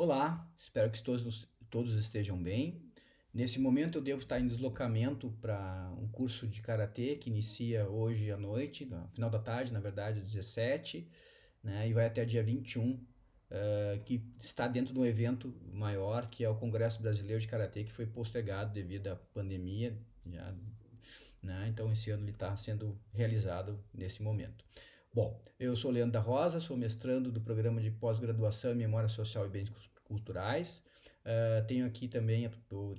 Olá, espero que todos estejam bem. Nesse momento eu devo estar em deslocamento para um curso de karatê que inicia hoje à noite, no final da tarde, na verdade, às 17, né, e vai até dia 21, que está dentro de um evento maior, que é o Congresso Brasileiro de Karatê, que foi postergado devido à pandemia, já, né, então esse ano ele está sendo realizado nesse momento. Bom, eu sou Leandro da Rosa, sou mestrando do programa de pós-graduação em Memória Social e Bens Culturais. Tenho aqui também,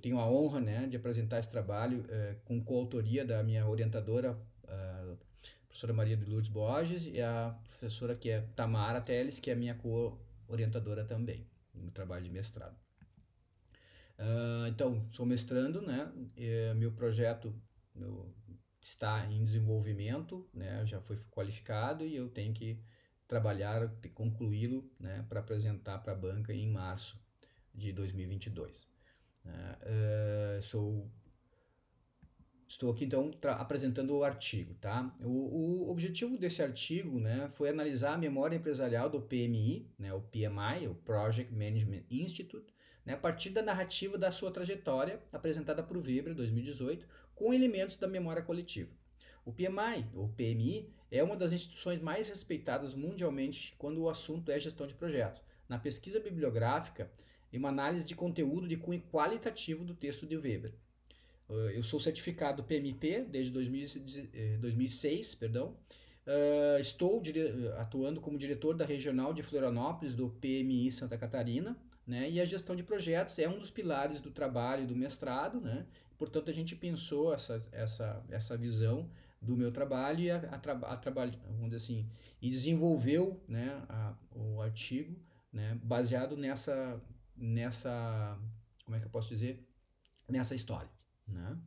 tenho a honra, né, de apresentar esse trabalho com coautoria da minha orientadora, a professora Maria de Lourdes Borges, e a professora que é Tamara Teles, que é a minha co-orientadora também, no trabalho de mestrado. Então, sou mestrando, né? Meu projeto está em desenvolvimento, né? Já foi qualificado e eu tenho que trabalhar, concluí-lo, né? Para apresentar para a banca em março de 2022. Né? Estou aqui então apresentando o artigo, tá? O objetivo desse artigo, né, foi analisar a memória empresarial do PMI, né, o PMI, o Project Management Institute, né, a partir da narrativa da sua trajetória apresentada por Weber, 2018, com elementos da memória coletiva. O PMI, ou PMI, é uma das instituições mais respeitadas mundialmente quando o assunto é gestão de projetos. Na pesquisa bibliográfica e uma análise de conteúdo de cunho qualitativo do texto de Weber. Eu sou certificado PMP desde 2006, perdão. Estou atuando como diretor da regional de Florianópolis do PMI Santa Catarina, né? E a gestão de projetos é um dos pilares do trabalho do mestrado, né? Portanto, a gente pensou essa visão do meu trabalho e trabalho, vamos dizer assim, e desenvolveu, né, o artigo, né, baseado nessa, como é que eu posso dizer, nessa história, né?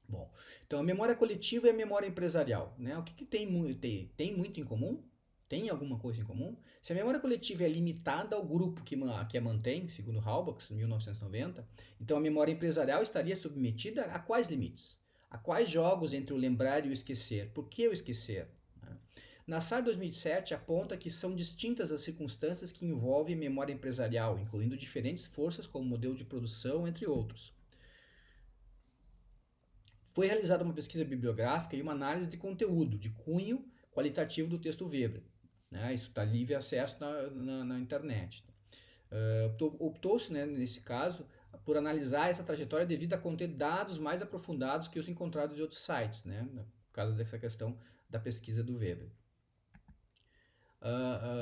Bom, então a memória coletiva e a memória empresarial, né? O que tem muito em comum? Tem alguma coisa em comum? Se a memória coletiva é limitada ao grupo que a mantém, segundo Halbach, 1990, então a memória empresarial estaria submetida a quais limites? A quais jogos entre o lembrar e o esquecer? Por que o esquecer? Nassar 2007 aponta que são distintas as circunstâncias que envolvem memória empresarial, incluindo diferentes forças como modelo de produção, entre outros. Foi realizada uma pesquisa bibliográfica e uma análise de conteúdo, de cunho qualitativo do texto Weber. Né? Isso está livre acesso na internet. Optou-se, né, nesse caso, por analisar essa trajetória devido a conter dados mais aprofundados que os encontrados em outros sites, né, por causa dessa questão da pesquisa do Weber.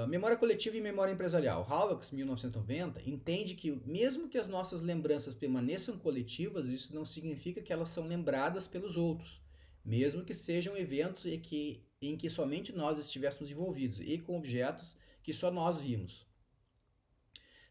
Memória coletiva e memória empresarial. Halbach, 1990, entende que mesmo que as nossas lembranças permaneçam coletivas, isso não significa que elas são lembradas pelos outros, mesmo que sejam eventos em que somente nós estivéssemos envolvidos e com objetos que só nós vimos.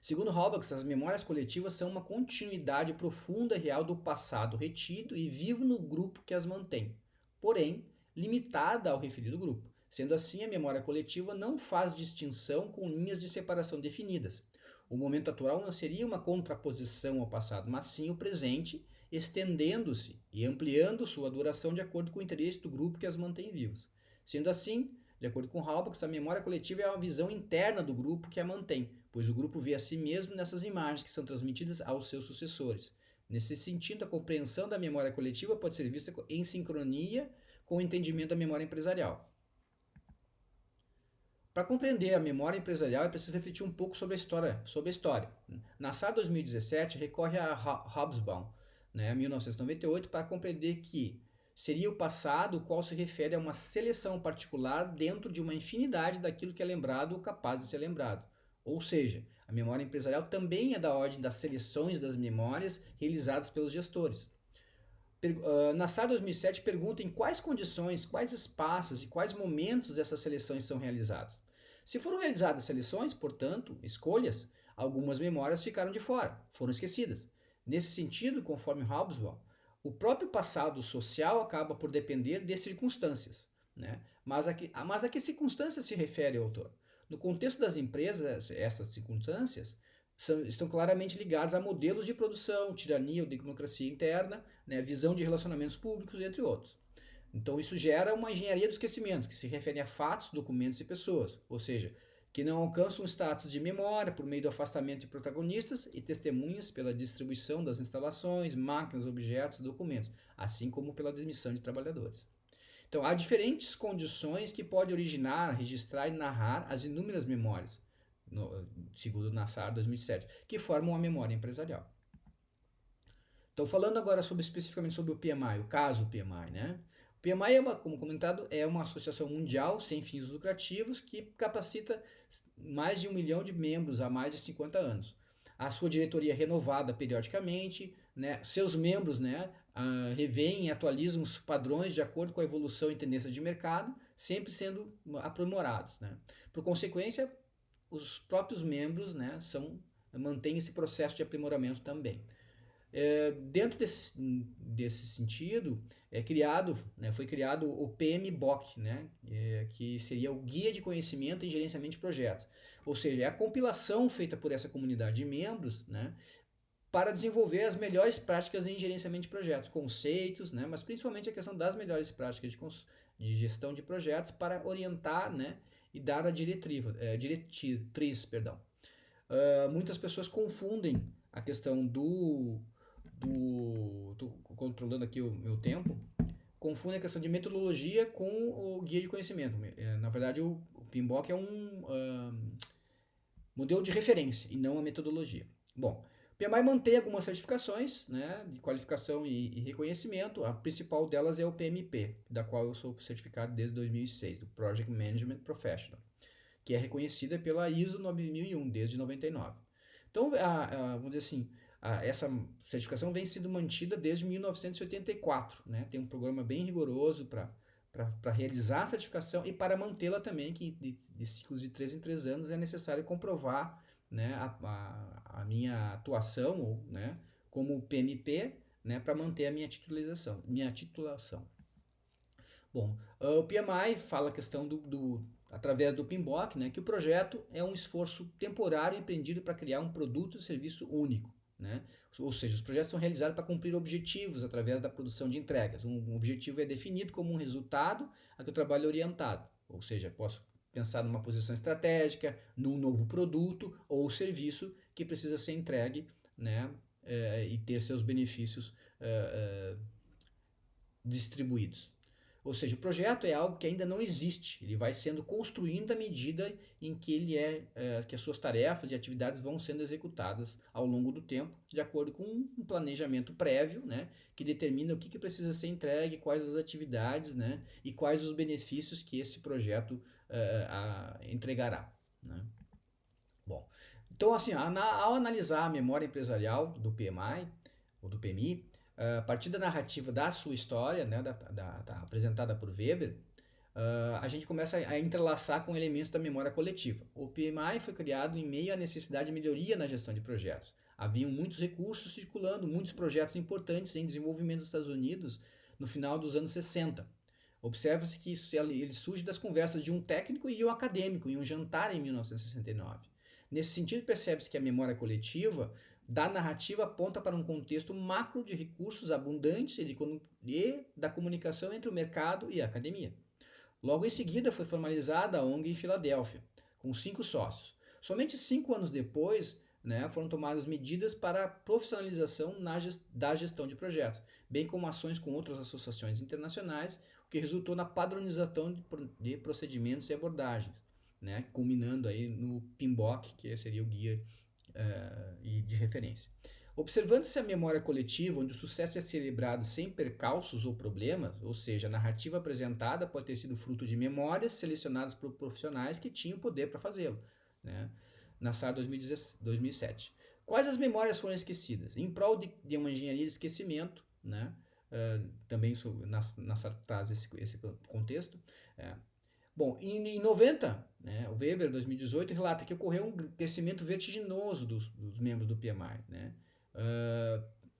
Segundo Halbach, as memórias coletivas são uma continuidade profunda e real do passado retido e vivo no grupo que as mantém, porém limitada ao referido grupo. Sendo assim, a memória coletiva não faz distinção com linhas de separação definidas. O momento atual não seria uma contraposição ao passado, mas sim o presente, estendendo-se e ampliando sua duração de acordo com o interesse do grupo que as mantém vivas. Sendo assim, de acordo com Halbach, a memória coletiva é uma visão interna do grupo que a mantém, pois o grupo vê a si mesmo nessas imagens que são transmitidas aos seus sucessores. Nesse sentido, a compreensão da memória coletiva pode ser vista em sincronia com o entendimento da memória empresarial. Para compreender a memória empresarial, é preciso refletir um pouco sobre a história. Nassar 2017 recorre a Hobsbawm, né, 1998, para compreender que seria o passado o qual se refere a uma seleção particular dentro de uma infinidade daquilo que é lembrado ou capaz de ser lembrado. Ou seja, a memória empresarial também é da ordem das seleções das memórias realizadas pelos gestores. Nassar 2007 pergunta em quais condições, quais espaços e quais momentos essas seleções são realizadas. Se foram realizadas seleções, portanto, escolhas, algumas memórias ficaram de fora, foram esquecidas. Nesse sentido, conforme Hobsbawm, o próprio passado social acaba por depender de circunstâncias. Né? Mas a que circunstâncias se refere o autor? No contexto das empresas, essas circunstâncias estão claramente ligadas a modelos de produção, tirania ou democracia interna, né, visão de relacionamentos públicos, entre outros. Então isso gera uma engenharia do esquecimento, que se refere a fatos, documentos e pessoas, ou seja, que não alcançam o status de memória por meio do afastamento de protagonistas e testemunhas pela distribuição das instalações, máquinas, objetos e documentos, assim como pela demissão de trabalhadores. Então, há diferentes condições que podem originar, registrar e narrar as inúmeras memórias, segundo o Nassar 2007, que formam a memória empresarial. Então, falando agora especificamente sobre o PMI, o caso PMI, né? O PMI, como comentado, é uma associação mundial sem fins lucrativos que capacita mais de 1 milhão de membros há mais de 50 anos. A sua diretoria é renovada periodicamente, né? Seus membros, né, revêem e atualizam os padrões de acordo com a evolução e tendência de mercado, sempre sendo aprimorados, né? Por consequência, os próprios membros, né, mantêm esse processo de aprimoramento também. Dentro desse sentido, foi criado o PMBOK, né, que seria o Guia de Conhecimento em Gerenciamento de Projetos. Ou seja, é a compilação feita por essa comunidade de membros, né, para desenvolver as melhores práticas em gerenciamento de projetos, conceitos, né, mas principalmente a questão das melhores práticas de gestão de projetos para orientar, né, e dar a diretriz. Muitas pessoas confundem a questão tô controlando aqui o meu tempo, confundem a questão de metodologia com o guia de conhecimento. Na verdade, o PMBOK é um modelo de referência e não a metodologia. Bom, o PMI mantém algumas certificações, né, de qualificação e reconhecimento. A principal delas é o PMP, da qual eu sou certificado desde 2006, o Project Management Professional, que é reconhecida pela ISO 9001 desde 99. Então, vamos dizer assim, essa certificação vem sendo mantida desde 1984, né? Tem um programa bem rigoroso para realizar a certificação e para mantê-la também, que de ciclos de 3 em 3 anos é necessário comprovar, né, a minha atuação, né, como PMP, né, para manter a minha titulação. Bom, o PMI fala a questão através do PMBOK, né, que o projeto é um esforço temporário empreendido para criar um produto ou serviço único, né? Ou seja, os projetos são realizados para cumprir objetivos através da produção de entregas. Um objetivo é definido como um resultado a que o trabalho é orientado. Ou seja, posso pensar numa posição estratégica, num novo produto ou serviço que precisa ser entregue, né, e ter seus benefícios distribuídos. Ou seja, o projeto é algo que ainda não existe, ele vai sendo construído à medida em que que as suas tarefas e atividades vão sendo executadas ao longo do tempo, de acordo com um planejamento prévio, né, que determina o que precisa ser entregue, quais as atividades, né, e quais os benefícios que esse projeto entregará, né. Bom, então assim, ao analisar a memória empresarial do PMI, ou do PMI, a partir da narrativa da sua história, né, apresentada por Weber, a gente começa a entrelaçar com elementos da memória coletiva. O PMI foi criado em meio à necessidade de melhoria na gestão de projetos. Haviam muitos recursos circulando, muitos projetos importantes em desenvolvimento dos Estados Unidos no final dos anos 60. Observa-se que ele surge das conversas de um técnico e um acadêmico em um jantar em 1969. Nesse sentido, percebe-se que a memória coletiva da narrativa aponta para um contexto macro de recursos abundantes e da comunicação entre o mercado e a academia. Logo em seguida foi formalizada a ONG em Filadélfia, com 5 sócios. Somente 5 anos depois, né, foram tomadas medidas para a profissionalização da gestão de projetos, bem como ações com outras associações internacionais, o que resultou na padronização de procedimentos e abordagens, né, culminando aí no PMBOK, que seria o guia de referência. Observando-se a memória coletiva, onde o sucesso é celebrado sem percalços ou problemas, ou seja, a narrativa apresentada pode ter sido fruto de memórias selecionadas por profissionais que tinham poder para fazê-lo, né? Nassar 2007. Quais as memórias foram esquecidas? Em prol de uma engenharia de esquecimento, né? Também Nassar traz esse contexto. Bom, em 90, né, o Weber, 2018, relata que ocorreu um crescimento vertiginoso dos membros do PMI. Né?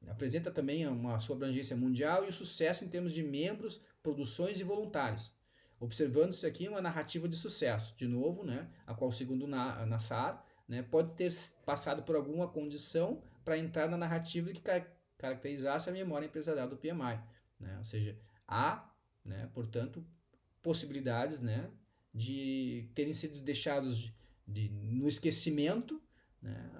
Apresenta também uma sua abrangência mundial e o sucesso em termos de membros, produções e voluntários. Observando-se aqui uma narrativa de sucesso, de novo, né, a qual, segundo Nassar, né, pode ter passado por alguma condição para entrar na narrativa que caracterizasse a memória empresarial do PMI. Né? Ou seja, há, né, portanto, possibilidades, né, de terem sido deixados no esquecimento, né,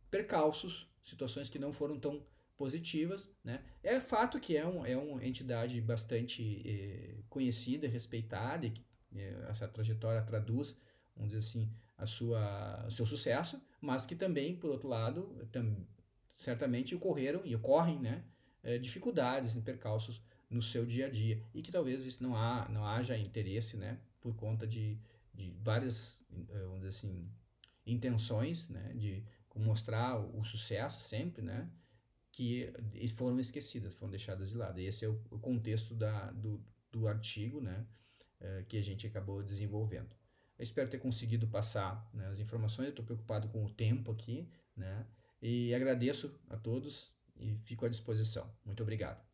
percalços, situações que não foram tão positivas, né? É fato que é uma entidade bastante conhecida, respeitada, e que essa trajetória traduz, vamos dizer assim, o seu sucesso, mas que também, por outro lado, certamente ocorreram e ocorrem, né, dificuldades e percalços no seu dia a dia e que talvez isso não haja interesse, né, por conta de várias, vamos dizer assim, intenções, né, de mostrar o sucesso sempre, né, que foram esquecidas, foram deixadas de lado. E esse é o contexto do artigo, né, que a gente acabou desenvolvendo. Eu espero ter conseguido passar, né, as informações. Eu estou preocupado com o tempo aqui, né, e agradeço a todos e fico à disposição. Muito obrigado.